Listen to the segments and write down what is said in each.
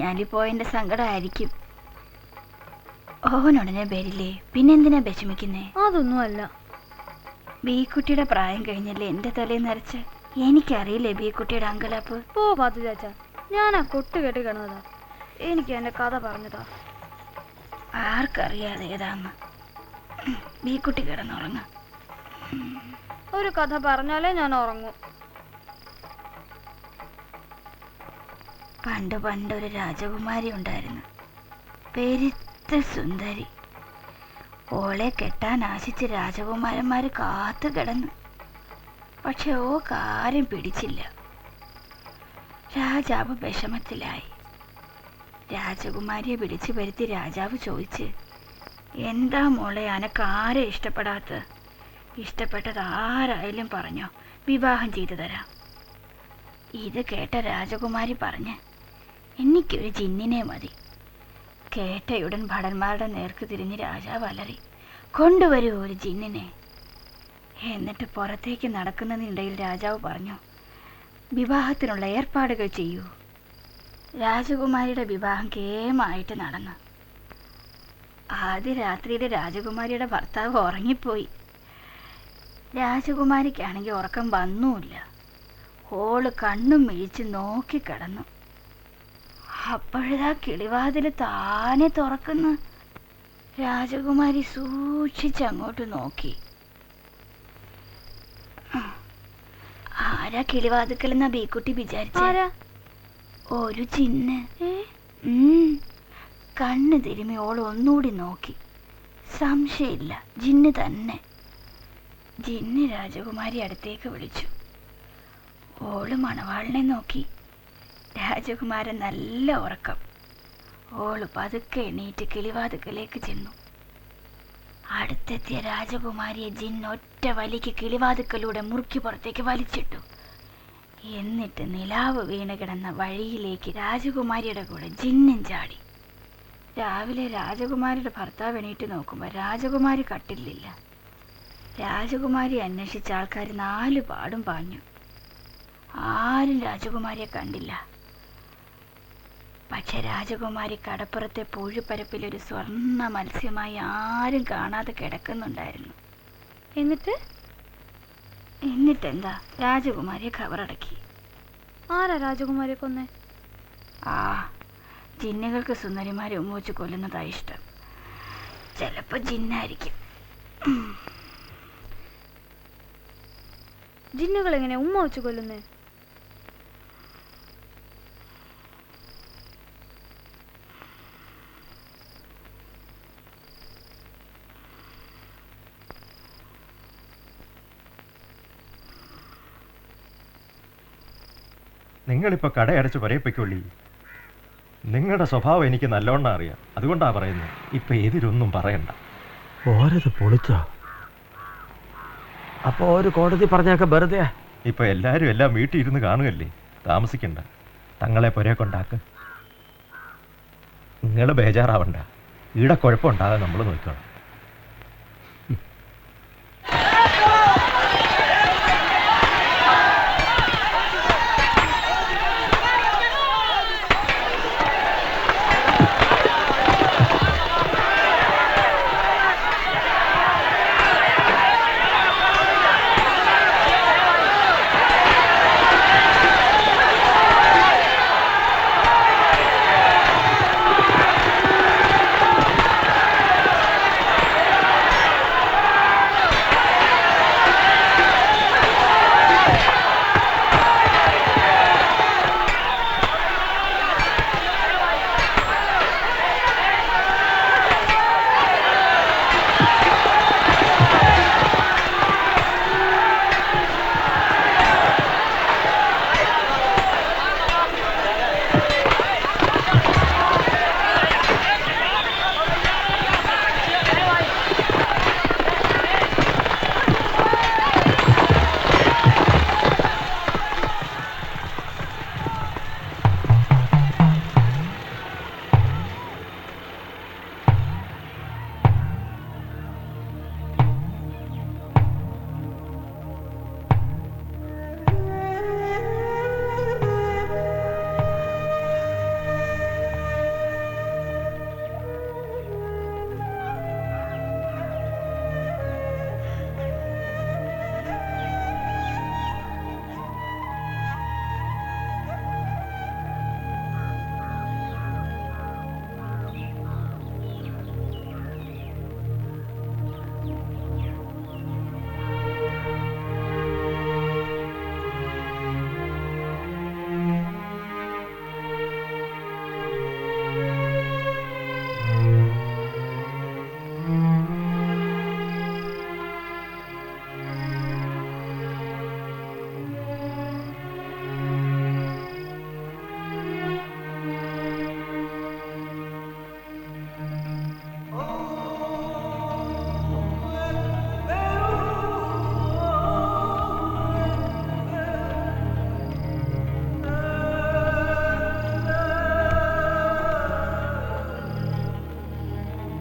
ഞാനിപ്പോയതിന്റെ സങ്കടമായിരിക്കും. ഓനുടനെ വരില്ലേ, പിന്നെന്തിനാ വിഷമിക്കുന്നേ? അതൊന്നുമല്ല. ബീക്കുട്ടിയുടെ പ്രായം കഴിഞ്ഞല്ലേ എന്റെ തലയിൽ നിറച്ച്. എനിക്കറിയില്ലേ ബീക്കുട്ടിയുടെ അങ്കലാപ്പ്. പോ പാത്തു ചാച്ച, ഞാനാ കൊട്ട് കെട്ടി കിടന്നതാ. എനിക്ക് എന്റെ കഥ പറഞ്ഞതാ. ആർക്കറിയാതെ ഏതാന്ന്. ബീക്കുട്ടി കിടന്നുറങ്ങ. ഒരു കഥ പറഞ്ഞാലേ ഞാൻ ഉറങ്ങൂ. പണ്ട് പണ്ടൊരു രാജകുമാരി ഉണ്ടായിരുന്നു, പെരുത്ത സുന്ദരി. ഓളെ കെട്ടാൻ ആശിച്ച് രാജകുമാരന്മാര് കാത്തു കിടന്നു. പക്ഷെ ഓ കാര്യം പിടിച്ചില്ല. രാജാവ് വിഷമത്തിലായി. രാജകുമാരിയെ വിളിച്ചു വരുത്തി രാജാവ് ചോദിച്ച്, എന്താ മോളെ അനക്കാരെ ഇഷ്ടപ്പെടാത്ത? ഇഷ്ടപ്പെട്ടത് ആരായാലും പറഞ്ഞോ, വിവാഹം ചെയ്തു തരാം. ഇത് കേട്ട രാജകുമാരി പറഞ്ഞ്, എനിക്കൊരു ജിന്നിനെ മതി. കേട്ടയുടൻ ഭടന്മാരുടെ നേർക്ക് തിരിഞ്ഞ് രാജാവ് അലറി, കൊണ്ടുവരൂ ഒരു ജിന്നിനെ. എന്നിട്ട് പുറത്തേക്ക് നടക്കുന്നതിനിടയിൽ രാജാവ് പറഞ്ഞു, വിവാഹത്തിനുള്ള ഏർപ്പാടുകൾ ചെയ്യൂ. രാജകുമാരിയുടെ വിവാഹം കേമായിട്ട് നടന്നു. ആദ്യ രാത്രിയിൽ രാജകുമാരിയുടെ ഭർത്താവ് ഉറങ്ങിപ്പോയി. രാജകുമാരിക്കാണെങ്കിൽ ഉറക്കം വന്നുമില്ല. ഓള് കണ്ണും മിഴിച്ച് നോക്കിക്കിടന്നു. അപ്പോഴാ കിളിവാതിൽ താനെ തുറക്കുന്നു. രാജകുമാരി സൂക്ഷിച്ചങ്ങോട്ട് നോക്കി. ആരാ കിളിവാതിക്കലെന്നാ ബീക്കുട്ടി വിചാരിച്ച? ഒരു ജിന്ന്. കണ്ണ് തിരുമ്മി ഓള് ഒന്നുകൂടി നോക്കി. സംശയമില്ല, ജിന്ന് തന്നെ. ജിന്ന് രാജകുമാരി അടുത്തേക്ക് വിളിച്ചു. ഓള് മണവാളിനെ നോക്കി. രാജകുമാരൻ നല്ല ഉറക്കം. ഓള് പതുക്കെ എണീറ്റ് കിളിവാതുക്കലേക്ക് ചെന്നു. അടുത്തെത്തിയ രാജകുമാരിയെ ജിന്ന് ഒറ്റ വലിക്ക് കിളിവാതുക്കലൂടെ മുറുക്കി പുറത്തേക്ക് വലിച്ചിട്ടു. എന്നിട്ട് നിലാവ് വീണ് കിടന്ന വഴിയിലേക്ക് രാജകുമാരിയുടെ കൂടെ ജിന്നും ചാടി. രാവിലെ രാജകുമാരിയുടെ ഭർത്താവ് എണീറ്റ് നോക്കുമ്പോൾ രാജകുമാരി കട്ടിലില്ല. രാജകുമാരി അന്വേഷിച്ച ആൾക്കാർ 4 പാടും പാഞ്ഞു. ആരും രാജകുമാരിയെ കണ്ടില്ല. പക്ഷെ രാജകുമാരി കടപ്പുറത്തെ പൂഴിപ്പരപ്പിൽ ഒരു സ്വർണ്ണ മത്സ്യമായി ആരും കാണാതെ കിടക്കുന്നുണ്ടായിരുന്നു. എന്നിട്ടെന്താ, രാജകുമാരിയെ കവറടക്കി. ആരാ രാജകുമാരിയെ കൊന്നേ? ജിന്നുകൾക്ക് സുന്ദരിമാരെ ഉമ്മവെച്ച് കൊല്ലുന്നതാ ഇഷ്ടം. ചിലപ്പോ ജിന്നായിരിക്കും. ജിന്നുകൾ എങ്ങനെ ഉമ്മ വെച്ച് കൊല്ലുന്നേ? നിങ്ങളിപ്പോൾ കടയടച്ച് പറയപ്പിക്കൊള്ളി. നിങ്ങളുടെ സ്വഭാവം എനിക്ക് നല്ലോണം അറിയാം. അതുകൊണ്ടാണ് പറയുന്നത്. ഇപ്പം എതിരൊന്നും പറയണ്ട. ഓരത് പൊളിച്ചോ? അപ്പോൾ ഒരു കോടതി പറഞ്ഞൊക്കെ വെറുതെ. ഇപ്പം എല്ലാവരും എല്ലാം വീട്ടിൽ ഇരുന്ന് കാണുകയല്ലേ, താമസിക്കണ്ട. തങ്ങളെ പുരയെ കൊണ്ടാക്ക്. നിങ്ങൾ ബേജാറാവണ്ട. ഈടെ കുഴപ്പമുണ്ടാകാൻ നമ്മൾ നോക്കണം.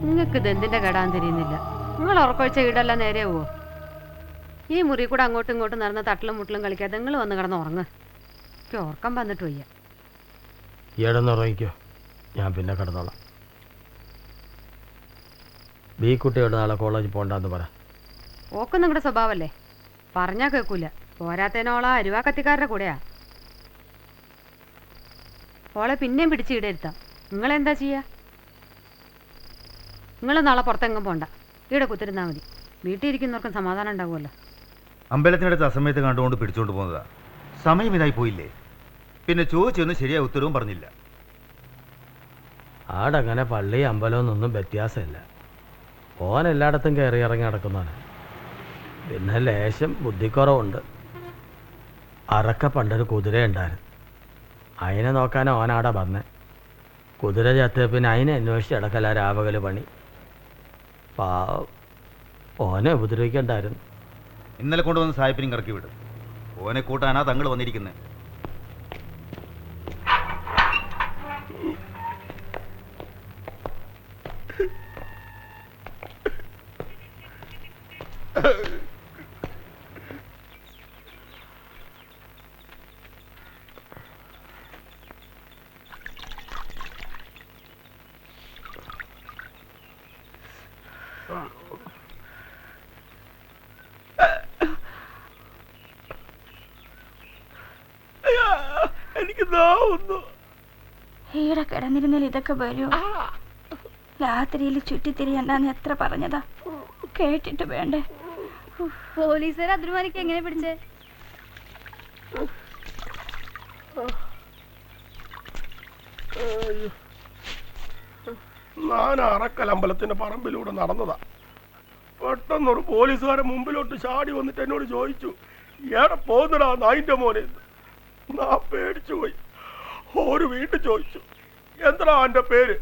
നിങ്ങൾക്ക് ഇതെന്തിന്റെ കേടാൻ തിരിയുന്നില്ല. നിങ്ങൾ ഉറക്കൊഴിച്ച വീടെല്ലാം നേരെ പോവോ? ഈ മുറി കൂടെ അങ്ങോട്ടും ഇങ്ങോട്ടും നടന്ന് തട്ടലും മുട്ടലും കളിക്കാതെ നിങ്ങൾ വന്ന് കിടന്ന് ഉറങ്ങ്. എനിക്ക് ഉറക്കം വന്നിട്ട് വയ്യ. ഈടന്നുറങ്ങിക്കോ, ഞാൻ പിന്നെ കിടന്നോളാം. ബി കുട്ടിയോട് നാളെ കോളേജിൽ പോകണ്ടെന്ന് പറ. ഓക്ക് നിങ്ങളുടെ സ്വഭാവമല്ലേ, പറഞ്ഞാൽ കേൾക്കൂല. പോരാത്തേനോളാ അരുവാ കത്തിക്കാരുടെ കൂടെയാ. ഓളെ പിന്നെയും പിടിച്ച് ഇടയിരുത്താം. നിങ്ങളെന്താ ചെയ്യുക? നിങ്ങൾ നാളെ പുറത്തെങ്ങും പോണ്ട, ഇവിടെ കുത്തിരുന്നാൽ മതി. വീട്ടിൽ ഇരിക്കുന്നവർക്കും സമാധാനം ഉണ്ടാവുമല്ലോ. അമ്പലത്തിനടുത്ത് അസമയത്ത് കണ്ടുകൊണ്ട് പിടിച്ചുകൊണ്ട് പോകുന്നതാ. സമയം ഇതായി പോയില്ലേ? പിന്നെ ചോദിച്ചൊന്നും ശരിയായ ഉത്തരവും പറഞ്ഞില്ല. ആടങ്ങനെ പള്ളി അമ്പലമൊന്നും വ്യത്യാസമില്ല. ഓൻ എല്ലായിടത്തും കയറി ഇറങ്ങി നടക്കുന്നതാണ്. പിന്നെ ലേശം ബുദ്ധിക്കുറവുണ്ട്. അറക്ക പണ്ടൊരു കുതിര ഉണ്ടായിരുന്നു. അതിനെ നോക്കാനാ ഓനാടെ വന്നേ. കുതിര ചത്ത് പിന്നെ അതിനെ അന്വേഷിച്ച് കിടക്കല രാവകല് പണി. പാവം, ഓനെ ഉപദ്രവിക്കണ്ടായിരുന്നു. ഇന്നലെ കൊണ്ടുവന്ന് സായിപ്പിനും കറക്കി വിടും. ഓനെ കൂട്ടാനാ തങ്ങൾ വന്നിരിക്കുന്നത്. ഈടെ കിടന്നിരുന്നാൽ ഇതൊക്കെ വരൂ. രാത്രിയിൽ ചുറ്റിത്തിരിയണ്ടെന്ന് എത്ര പറഞ്ഞതാ, കേട്ടിട്ട് വേണ്ടേ? പോലീസുകാർ അതിരുമാനിക്ക് എങ്ങനെ പിടിച്ചേ? ഞാൻ അറക്കൽ അമ്പലത്തിന്റെ പറമ്പിലൂടെ നടന്നതാ. പെട്ടെന്നൊരു പോലീസുകാരൻ മുമ്പിലോട്ട് ചാടി വന്നിട്ട് എന്നോട് ചോദിച്ചു, ഏടെ പോന്നടാ നായിന്റെ മോനെ? ഞാൻ പേടിച്ചു പോയി. ഒരു വീട്ടിൽ ചോദിച്ചു, എന്താ എന്റെ പേര്?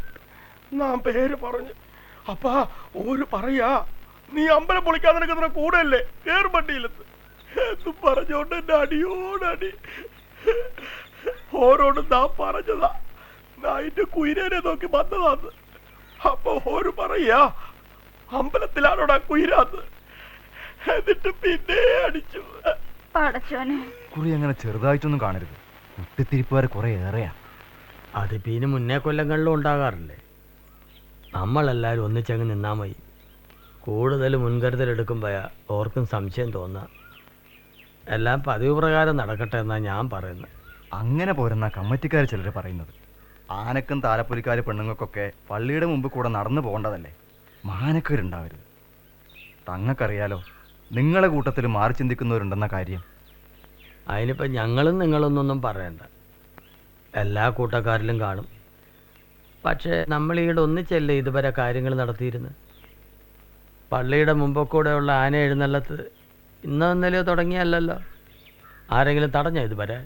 ഞാൻ പേര് പറഞ്ഞു. അപ്പാ ഒരു പറയാ, നീ അമ്പലം പൊളിക്കാൻ നിനക്ക് കൂടെയല്ലേ ഏറുപണ്ടിയിലെന്ന് എന്നും പറഞ്ഞോണ്ട് എന്റെ അടിയോടടി. ഓരോടും ഞാൻ പറഞ്ഞതാ, നായിന്റെ കുയിരനെ നോക്കി വന്നതാന്ന്. അപ്പൊ ഓര് പറയാ, അമ്പലത്തിലാണോടാ കുയിരാന്ന്. എന്നിട്ട് പിന്നെ അടിച്ചു. പടച്ചോനെ, കുറി അങ്ങനെ ചെറുതായിട്ടൊന്നും കാണരുത്. കുട്ടിത്തിരിപ്പുകാർ കുറെ ഏറെയാ. അതിപ്പോൾ ഇതിന് മുന്നേ കൊല്ലങ്ങളിലും ഉണ്ടാകാറില്ലേ? നമ്മളെല്ലാവരും ഒന്നിച്ചങ്ങ് നിന്നാൽ മതി. കൂടുതൽ മുൻകരുതലെടുക്കുമ്പോഴാ ഓർക്കും സംശയം തോന്നുക. എല്ലാം പതിവ് പ്രകാരം നടക്കട്ടെ എന്നാണ് ഞാൻ പറയുന്നത്. അങ്ങനെ പോരെന്നാ കമ്മിറ്റിക്കാർ ചിലർ പറയുന്നത്. ആനക്കും താലപ്പൊലിക്കാർ പെണ്ണുങ്ങൾക്കൊക്കെ പള്ളിയുടെ മുമ്പ് കൂടെ നടന്നു പോകേണ്ടതല്ലേ? മാനക്കേടുണ്ടാവരുത്. തങ്ങൾക്കറിയാലോ നിങ്ങളെ കൂട്ടത്തിൽ മാറി ചിന്തിക്കുന്നവരുണ്ടെന്ന കാര്യം. അതിനിപ്പോൾ ഞങ്ങളും നിങ്ങളൊന്നൊന്നും പറയണ്ട. എല്ലാ കൂട്ടക്കാരിലും കാണും. പക്ഷേ നമ്മൾ ഈടെ ഒന്നിച്ചല്ലേ ഇതുവരെ കാര്യങ്ങൾ നടത്തിയിരുന്നത്. പള്ളിയുടെ മുമ്പൊക്കൂടെയുള്ള ആന എഴുന്നള്ളത്ത് ഇന്നോ ഇന്നലെയോ തുടങ്ങിയല്ലോ. ആരെങ്കിലും തടഞ്ഞോ ഇതുവരെ?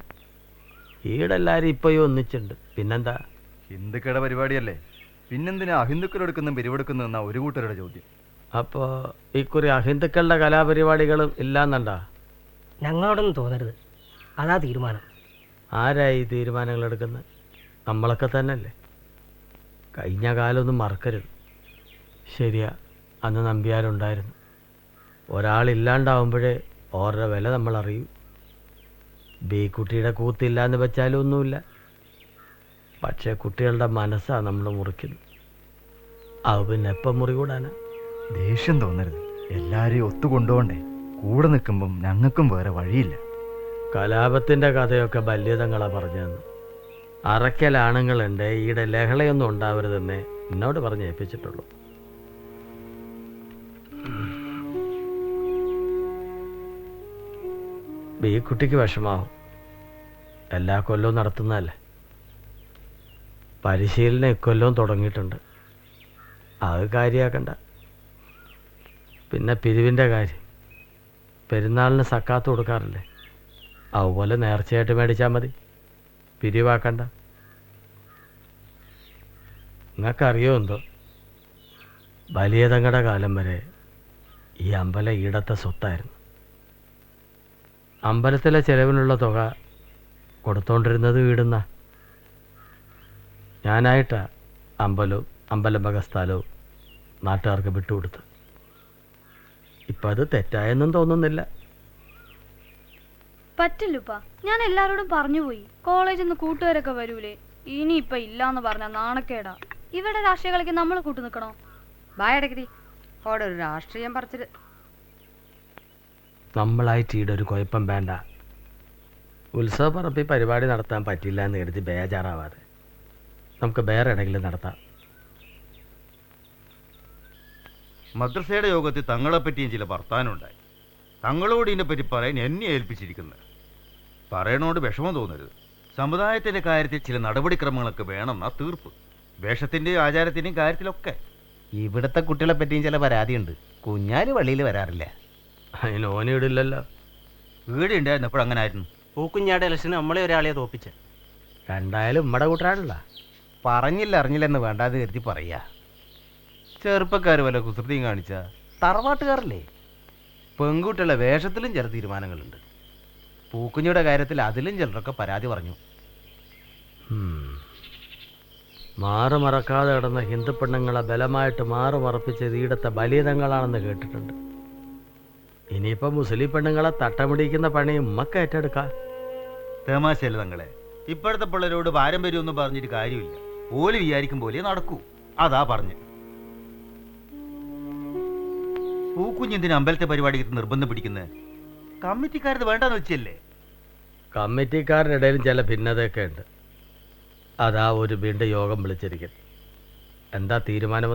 ഈടെല്ലാവരും ഇപ്പോഴും ഒന്നിച്ചുണ്ട്. പിന്നെന്താ? ഹിന്ദുക്കളുടെ പരിപാടിയല്ലേ, പിന്നെന്തിനാ അഹിന്ദുക്കളെടുക്കുന്ന പിരിവെടുക്കുന്നു എന്നാ ഒരു കൂട്ടരുടെ ചോദ്യം. അപ്പോൾ ഇക്കുറി അഹിന്ദുക്കളുടെ കലാപരിപാടികളും ഇല്ലാന്നുണ്ടാ? ഞങ്ങളോടൊന്നും തോന്നരുത്, അതാ തീരുമാനം. ആരായി തീരുമാനങ്ങൾ എടുക്കുന്നത്? നമ്മളൊക്കെ തന്നെയല്ലേ. കഴിഞ്ഞ കാലമൊന്നും മറക്കരുത്. ശരിയാ, അന്ന് നമ്പ്യാരുണ്ടായിരുന്നു. ഒരാളില്ലാണ്ടാവുമ്പോഴേ ഓരുടെ വില നമ്മൾ അറിയൂ. ബി കുട്ടിയുടെ കൂത്തില്ല എന്ന് വെച്ചാലും ഒന്നുമില്ല. പക്ഷേ കുട്ടികളുടെ മനസ്സാണ് നമ്മൾ മുറിക്കുന്നത്. അത് പിന്നെ എപ്പം മുറി കൂടാനാ? ദേഷ്യം തോന്നരുത്, എല്ലാരെയും ഒത്തുകൊണ്ടുപോണ്ടേ. കൂടെ നിൽക്കുമ്പം ഞങ്ങൾക്കും വേറെ വഴിയില്ല. കലാപത്തിൻ്റെ കഥയൊക്കെ ബല്യതങ്ങളാ പറഞ്ഞതെന്ന്. അറയ്ക്കൽ ആണുങ്ങളുണ്ട്, ഈടെ ലഹളയൊന്നും ഉണ്ടാവരുതെന്നേ എന്നോട് പറഞ്ഞ് ഏൽപ്പിച്ചിട്ടുള്ളൂ. ഈ കുട്ടിക്ക് വിഷമാവും. എല്ലാ കൊല്ലവും നടത്തുന്നതല്ലേ. പരിശീലനം ഇക്കൊല്ലവും തുടങ്ങിയിട്ടുണ്ട്. അത് കാര്യമാക്കണ്ട. പിന്നെ പിരിവിൻ്റെ കാര്യം, പെരുന്നാളിന് സക്കാത്ത് കൊടുക്കാറില്ലേ? അതുപോലെ നേർച്ചയായിട്ട് മേടിച്ചാൽ മതി, പിരിവാക്കണ്ട. നിങ്ങൾക്കറിയോ എന്തോ, ബലിയതങ്ങളുടെ കാലം വരെ ഈ അമ്പലം ഈടത്തെ സ്വത്തായിരുന്നു. അമ്പലത്തിലെ ചെലവിനുള്ള തുക കൊടുത്തോണ്ടിരുന്നത് വീടുന്ന ഞാനായിട്ടാ. അമ്പലവും അമ്പലം വക സ്ഥലവും നാട്ടുകാർക്ക് വിട്ടുകൊടുത്ത്. ഇപ്പം അത് തെറ്റായെന്നും തോന്നുന്നില്ല. പറ്റില്ലുപ്പാ, ഞാൻ എല്ലാരോടും പറഞ്ഞു പോയി. കോളേജിൽ നിന്ന് കൂട്ടുകാരൊക്കെ വരൂലേ, ഇനിയിപ്പൊ ഇല്ലാന്ന് പറഞ്ഞ നാണക്കേടാ. ഇവിടെ രാഷ്ട്രീയ കളിക്ക് നമ്മൾ കൂട്ടു നിൽക്കണോ? ബായടക്കരി അവിടെ ഒരു രാഷ്ട്രീയം പറിച്ചിട്ട് നമ്മളായിട്ട് ഈടെ ഒരു കുഴപ്പം വേണ്ട. ഉത്സവപ്പറമ്പിൽ പരിപാടി നടത്താൻ പറ്റില്ല എന്ന് കരുതി ബേജാറാവാതെ നമുക്ക് വേറെ എവിടെയെങ്കിലും നടത്താം. മദ്രസയുടെ യോഗത്തിൽ തങ്ങളെപ്പറ്റിയും ചില വർത്താനമുണ്ടായി. തങ്ങളോട് ഇതിനെപ്പറ്റി പറയാൻ എന്നെ ഏൽപ്പിച്ചിരിക്കുന്നത്. പറയണോട് വിഷമം തോന്നരുത്. സമുദായത്തിൻ്റെ കാര്യത്തിൽ ചില നടപടിക്രമങ്ങളൊക്കെ വേണമെന്നാ തീർപ്പ്. വേഷത്തിൻ്റെയും ആചാരത്തിൻ്റെയും കാര്യത്തിലൊക്കെ. ഇവിടുത്തെ കുട്ടികളെ പറ്റിയും ചില പരാതിയുണ്ട്. കുഞ്ഞാല് വള്ളിയിൽ വരാറില്ല. അതിന് ഓനിടില്ലല്ലോ. വീട് ഉണ്ടായിരുന്നപ്പോൾ അങ്ങനെ ആയിരുന്നു. പൂക്കുഞ്ഞാട് ഇലക്ഷന് നമ്മളെ ഒരാളെ തോപ്പിച്ച്. രണ്ടായാലും ഉമ്മടെ കൂട്ടാണല്ല. പറഞ്ഞില്ല അറിഞ്ഞില്ലെന്ന് വേണ്ടാന്ന് കരുതി പറയാ. ചെറുപ്പക്കാർ വല്ല കുസൃതിയും കാണിച്ച തറവാട്ടുകാരല്ലേ. പെൺകുട്ടികളുടെ വേഷത്തിലും ചില തീരുമാനങ്ങളുണ്ട്. പൂക്കുഞ്ഞിയുടെ കാര്യത്തിൽ അതിലും ചിലരൊക്കെ പരാതി പറഞ്ഞു. മാറ് മറക്കാതെ കിടന്ന ഹിന്ദു പെണ്ണുങ്ങളെ ബലമായിട്ട് മാറ് മറപ്പിച്ചത് ഈടത്തെ ബലിതങ്ങളാണെന്ന് കേട്ടിട്ടുണ്ട്. ഇനിയിപ്പോൾ മുസ്ലിം പെണ്ണുങ്ങളെ തട്ടമിടിക്കുന്ന പണി ഉമ്മക്ക് ഏറ്റെടുക്കാം. തമാശയല്ല തങ്ങളെ. ഇപ്പോഴത്തെ പിള്ളേരോട് പാരമ്പര്യമൊന്നും പറഞ്ഞിട്ട് കാര്യമില്ല. ഓല് വിചാരിക്കും പോലെ നടക്കൂ. അതാ പറഞ്ഞ്. പൂക്കുഞ്ഞെന്തിന് അമ്പലത്തെ പരിപാടിക്ക് നിർബന്ധം പിടിക്കുന്നത്? കമ്മിറ്റിക്കാരത് വേണ്ടെന്ന് വെച്ചല്ലേ? കമ്മിറ്റിക്കാരുടെ ഇടയിലും ചില ഭിന്നതയൊക്കെ ഉണ്ട്. അതാ ഒരു വീണ്ടും യോഗം വിളിച്ചിരിക്കും. എന്താ തീരുമാനം?